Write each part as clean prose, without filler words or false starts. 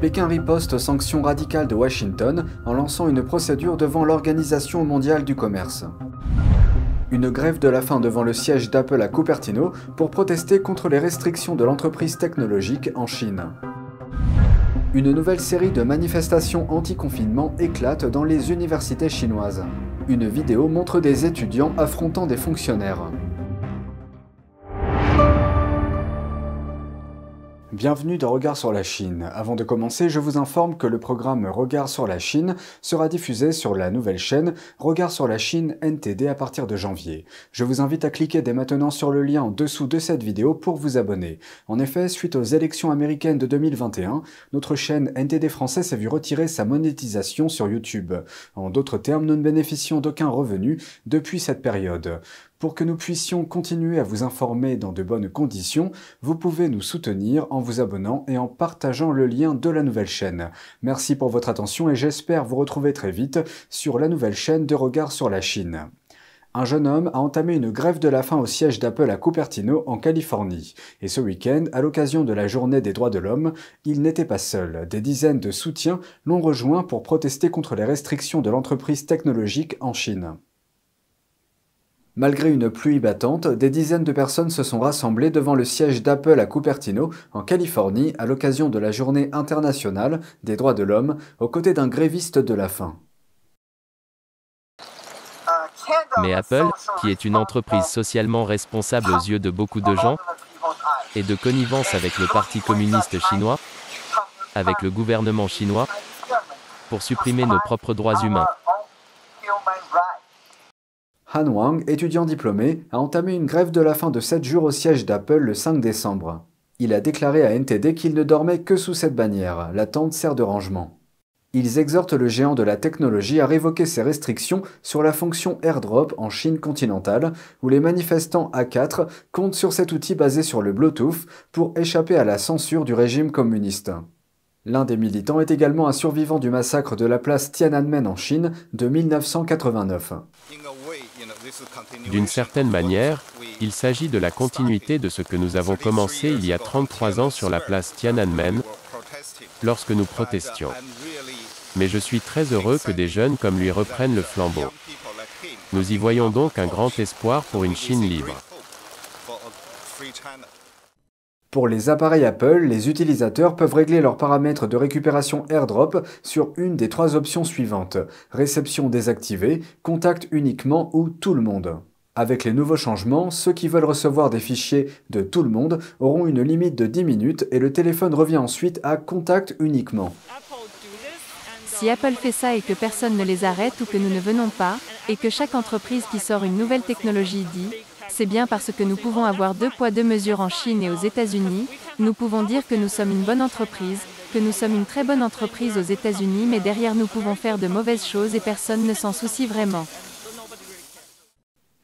Pékin riposte aux sanctions radicales de Washington en lançant une procédure devant l'Organisation mondiale du commerce. Une grève de la faim devant le siège d'Apple à Cupertino pour protester contre les restrictions de l'entreprise technologique en Chine. Une nouvelle série de manifestations anti-confinement éclate dans les universités chinoises. Une vidéo montre des étudiants affrontant des fonctionnaires. Bienvenue dans Regard sur la Chine. Avant de commencer, je vous informe que le programme Regard sur la Chine sera diffusé sur la nouvelle chaîne Regard sur la Chine NTD à partir de janvier. Je vous invite à cliquer dès maintenant sur le lien en dessous de cette vidéo pour vous abonner. En effet, suite aux élections américaines de 2021, notre chaîne NTD français s'est vue retirer sa monétisation sur YouTube. En d'autres termes, nous ne bénéficions d'aucun revenu depuis cette période. Pour que nous puissions continuer à vous informer dans de bonnes conditions, vous pouvez nous soutenir en vous abonnant et en partageant le lien de la nouvelle chaîne. Merci pour votre attention et j'espère vous retrouver très vite sur la nouvelle chaîne de Regard sur la Chine. Un jeune homme a entamé une grève de la faim au siège d'Apple à Cupertino, en Californie. Et ce week-end, à l'occasion de la journée des droits de l'homme, il n'était pas seul. Des dizaines de soutiens l'ont rejoint pour protester contre les restrictions de l'entreprise technologique en Chine. Malgré une pluie battante, des dizaines de personnes se sont rassemblées devant le siège d'Apple à Cupertino, en Californie, à l'occasion de la Journée internationale des droits de l'homme, aux côtés d'un gréviste de la faim. Mais Apple, qui est une entreprise socialement responsable aux yeux de beaucoup de gens, est de connivence avec le Parti communiste chinois, avec le gouvernement chinois, pour supprimer nos propres droits humains. Han Wang, étudiant diplômé, a entamé une grève de la faim de 7 jours au siège d'Apple le 5 décembre. Il a déclaré à NTD qu'il ne dormait que sous cette bannière, la tente sert de rangement. Ils exhortent le géant de la technologie à révoquer ses restrictions sur la fonction AirDrop en Chine continentale, où les manifestants A4 comptent sur cet outil basé sur le Bluetooth pour échapper à la censure du régime communiste. L'un des militants est également un survivant du massacre de la place Tiananmen en Chine de 1989. D'une certaine manière, il s'agit de la continuité de ce que nous avons commencé il y a 33 ans sur la place Tiananmen, lorsque nous protestions. Mais je suis très heureux que des jeunes comme lui reprennent le flambeau. Nous y voyons donc un grand espoir pour une Chine libre. Pour les appareils Apple, les utilisateurs peuvent régler leurs paramètres de récupération AirDrop sur une des 3 options suivantes: réception désactivée, contact uniquement ou tout le monde. Avec les nouveaux changements, ceux qui veulent recevoir des fichiers de tout le monde auront une limite de 10 minutes et le téléphone revient ensuite à contact uniquement. Si Apple fait ça et que personne ne les arrête ou que nous ne venons pas, et que chaque entreprise qui sort une nouvelle technologie dit « c'est bien parce que nous pouvons avoir 2 poids 2 mesures en Chine et aux États-Unis », nous pouvons dire que nous sommes une bonne entreprise, que nous sommes une très bonne entreprise aux États-Unis, mais derrière nous pouvons faire de mauvaises choses et personne ne s'en soucie vraiment.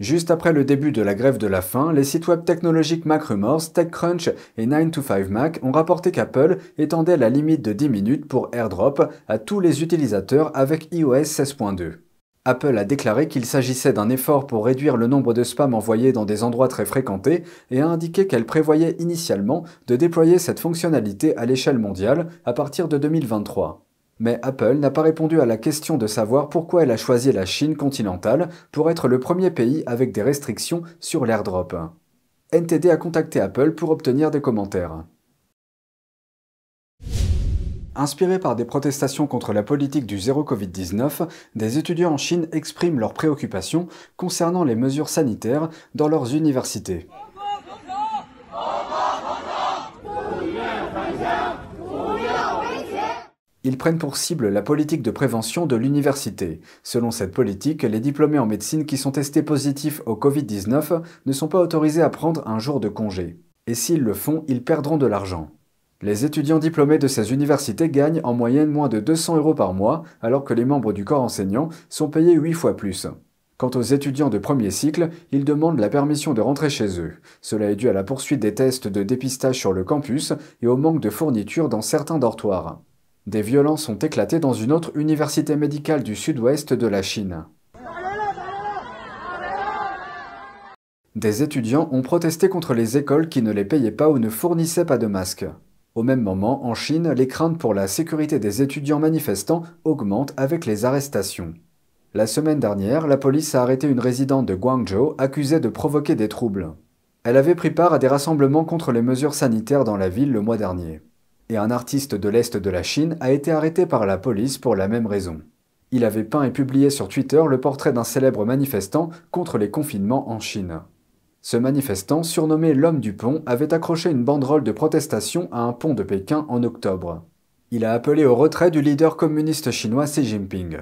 Juste après le début de la grève de la faim, les sites web technologiques MacRumors, TechCrunch et 9to5Mac ont rapporté qu'Apple étendait la limite de 10 minutes pour AirDrop à tous les utilisateurs avec iOS 16.2. Apple a déclaré qu'il s'agissait d'un effort pour réduire le nombre de spams envoyés dans des endroits très fréquentés et a indiqué qu'elle prévoyait initialement de déployer cette fonctionnalité à l'échelle mondiale à partir de 2023. Mais Apple n'a pas répondu à la question de savoir pourquoi elle a choisi la Chine continentale pour être le premier pays avec des restrictions sur l'AirDrop. NTD a contacté Apple pour obtenir des commentaires. Inspirés par des protestations contre la politique du zéro Covid-19, des étudiants en Chine expriment leurs préoccupations concernant les mesures sanitaires dans leurs universités. Ils prennent pour cible la politique de prévention de l'université. Selon cette politique, les diplômés en médecine qui sont testés positifs au Covid-19 ne sont pas autorisés à prendre un jour de congé. Et s'ils le font, ils perdront de l'argent. Les étudiants diplômés de ces universités gagnent en moyenne moins de 200 € par mois, alors que les membres du corps enseignant sont payés 8 fois plus. Quant aux étudiants de premier cycle, ils demandent la permission de rentrer chez eux. Cela est dû à la poursuite des tests de dépistage sur le campus et au manque de fournitures dans certains dortoirs. Des violences ont éclaté dans une autre université médicale du sud-ouest de la Chine. Des étudiants ont protesté contre les écoles qui ne les payaient pas ou ne fournissaient pas de masques. Au même moment, en Chine, les craintes pour la sécurité des étudiants manifestants augmentent avec les arrestations. La semaine dernière, la police a arrêté une résidente de Guangzhou accusée de provoquer des troubles. Elle avait pris part à des rassemblements contre les mesures sanitaires dans la ville le mois dernier. Et un artiste de l'Est de la Chine a été arrêté par la police pour la même raison. Il avait peint et publié sur Twitter le portrait d'un célèbre manifestant contre les confinements en Chine. Ce manifestant, surnommé l'homme du pont, avait accroché une banderole de protestation à un pont de Pékin en octobre. Il a appelé au retrait du leader communiste chinois Xi Jinping.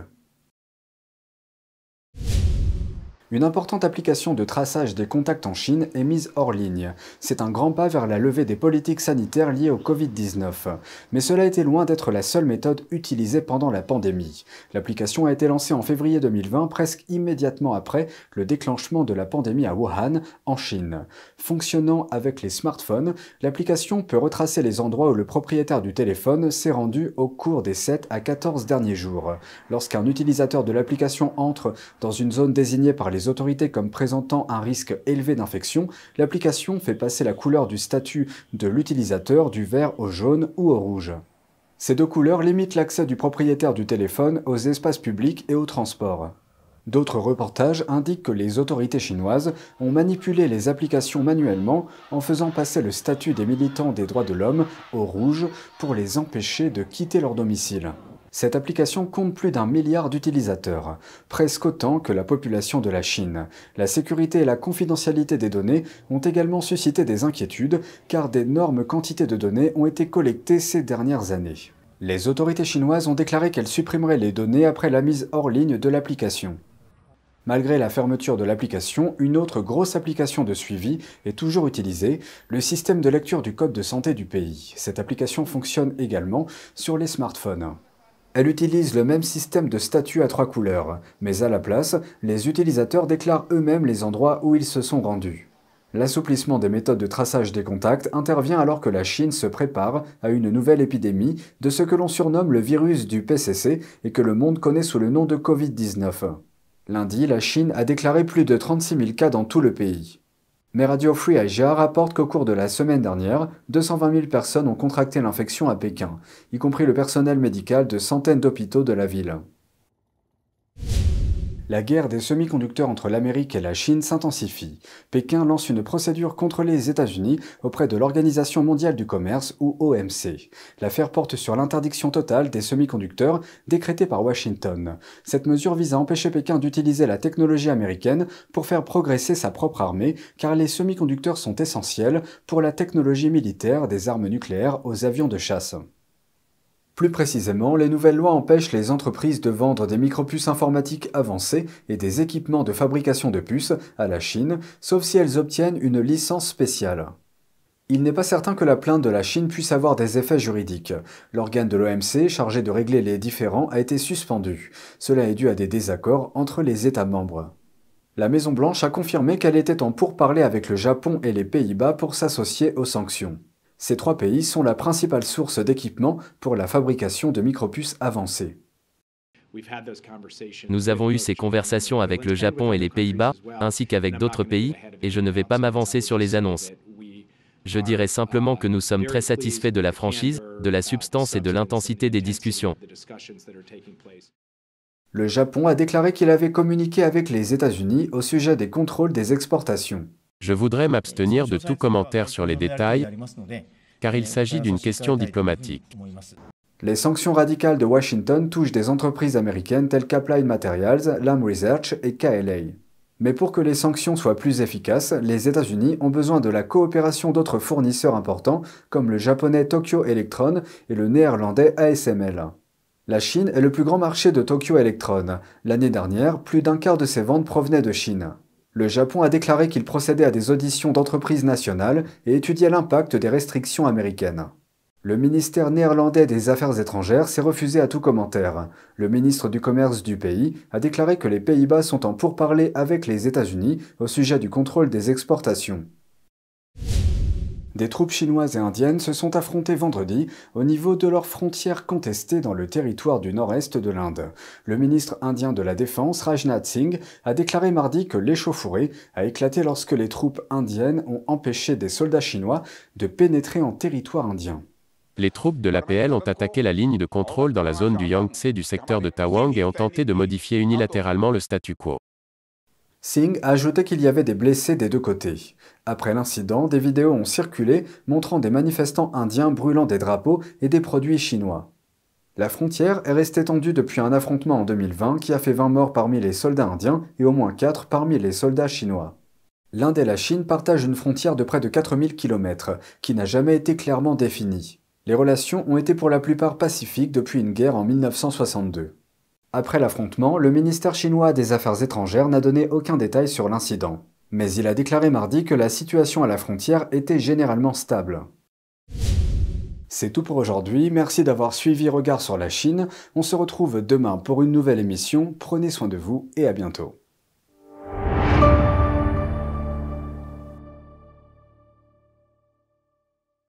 Une importante application de traçage des contacts en Chine est mise hors ligne. C'est un grand pas vers la levée des politiques sanitaires liées au Covid-19. Mais cela était loin d'être la seule méthode utilisée pendant la pandémie. L'application a été lancée en février 2020, presque immédiatement après le déclenchement de la pandémie à Wuhan, en Chine. Fonctionnant avec les smartphones, l'application peut retracer les endroits où le propriétaire du téléphone s'est rendu au cours des 7 à 14 derniers jours. Lorsqu'un utilisateur de l'application entre dans une zone désignée par les autorités comme présentant un risque élevé d'infection, l'application fait passer la couleur du statut de l'utilisateur du vert au jaune ou au rouge. Ces deux couleurs limitent l'accès du propriétaire du téléphone aux espaces publics et aux transports. D'autres reportages indiquent que les autorités chinoises ont manipulé les applications manuellement en faisant passer le statut des militants des droits de l'homme au rouge pour les empêcher de quitter leur domicile. Cette application compte plus d'1 milliard d'utilisateurs, presque autant que la population de la Chine. La sécurité et la confidentialité des données ont également suscité des inquiétudes, car d'énormes quantités de données ont été collectées ces dernières années. Les autorités chinoises ont déclaré qu'elles supprimeraient les données après la mise hors ligne de l'application. Malgré la fermeture de l'application, une autre grosse application de suivi est toujours utilisée, le système de lecture du code de santé du pays. Cette application fonctionne également sur les smartphones. Elle utilise le même système de statut à 3 couleurs, mais à la place, les utilisateurs déclarent eux-mêmes les endroits où ils se sont rendus. L'assouplissement des méthodes de traçage des contacts intervient alors que la Chine se prépare à une nouvelle épidémie de ce que l'on surnomme le virus du PCC et que le monde connaît sous le nom de Covid-19. Lundi, la Chine a déclaré plus de 36 000 cas dans tout le pays. Mais Radio Free Asia rapporte qu'au cours de la semaine dernière, 220 000 personnes ont contracté l'infection à Pékin, y compris le personnel médical de centaines d'hôpitaux de la ville. La guerre des semi-conducteurs entre l'Amérique et la Chine s'intensifie. Pékin lance une procédure contre les États-Unis auprès de l'Organisation mondiale du commerce ou OMC. L'affaire porte sur l'interdiction totale des semi-conducteurs décrétée par Washington. Cette mesure vise à empêcher Pékin d'utiliser la technologie américaine pour faire progresser sa propre armée, car les semi-conducteurs sont essentiels pour la technologie militaire des armes nucléaires aux avions de chasse. Plus précisément, les nouvelles lois empêchent les entreprises de vendre des micropuces informatiques avancées et des équipements de fabrication de puces à la Chine, sauf si elles obtiennent une licence spéciale. Il n'est pas certain que la plainte de la Chine puisse avoir des effets juridiques. L'organe de l'OMC, chargé de régler les différends, a été suspendu. Cela est dû à des désaccords entre les États membres. La Maison-Blanche a confirmé qu'elle était en pourparlers avec le Japon et les Pays-Bas pour s'associer aux sanctions. Ces trois pays sont la principale source d'équipement pour la fabrication de micropuces avancées. Nous avons eu ces conversations avec le Japon et les Pays-Bas, ainsi qu'avec d'autres pays, et je ne vais pas m'avancer sur les annonces. Je dirais simplement que nous sommes très satisfaits de la franchise, de la substance et de l'intensité des discussions. Le Japon a déclaré qu'il avait communiqué avec les États-Unis au sujet des contrôles des exportations. Je voudrais m'abstenir de tout commentaire sur les détails, car il s'agit d'une question diplomatique. Les sanctions radicales de Washington touchent des entreprises américaines telles qu'Applied Materials, Lam Research et KLA. Mais pour que les sanctions soient plus efficaces, les États-Unis ont besoin de la coopération d'autres fournisseurs importants comme le japonais Tokyo Electron et le néerlandais ASML. La Chine est le plus grand marché de Tokyo Electron. L'année dernière, plus d'un quart de ses ventes provenaient de Chine. Le Japon a déclaré qu'il procédait à des auditions d'entreprises nationales et étudiait l'impact des restrictions américaines. Le ministère néerlandais des Affaires étrangères s'est refusé à tout commentaire. Le ministre du Commerce du pays a déclaré que les Pays-Bas sont en pourparlers avec les États-Unis au sujet du contrôle des exportations. Des troupes chinoises et indiennes se sont affrontées vendredi au niveau de leurs frontières contestées dans le territoire du nord-est de l'Inde. Le ministre indien de la Défense, Rajnath Singh, a déclaré mardi que l'échauffourée a éclaté lorsque les troupes indiennes ont empêché des soldats chinois de pénétrer en territoire indien. Les troupes de l'APL ont attaqué la ligne de contrôle dans la zone du Yangtze du secteur de Tawang et ont tenté de modifier unilatéralement le statu quo. Singh a ajouté qu'il y avait des blessés des deux côtés. Après l'incident, des vidéos ont circulé montrant des manifestants indiens brûlant des drapeaux et des produits chinois. La frontière est restée tendue depuis un affrontement en 2020 qui a fait 20 morts parmi les soldats indiens et au moins 4 parmi les soldats chinois. L'Inde et la Chine partagent une frontière de près de 4000 km, qui n'a jamais été clairement définie. Les relations ont été pour la plupart pacifiques depuis une guerre en 1962. Après l'affrontement, le ministère chinois des Affaires étrangères n'a donné aucun détail sur l'incident. Mais il a déclaré mardi que la situation à la frontière était généralement stable. C'est tout pour aujourd'hui, merci d'avoir suivi Regard sur la Chine. On se retrouve demain pour une nouvelle émission, prenez soin de vous et à bientôt.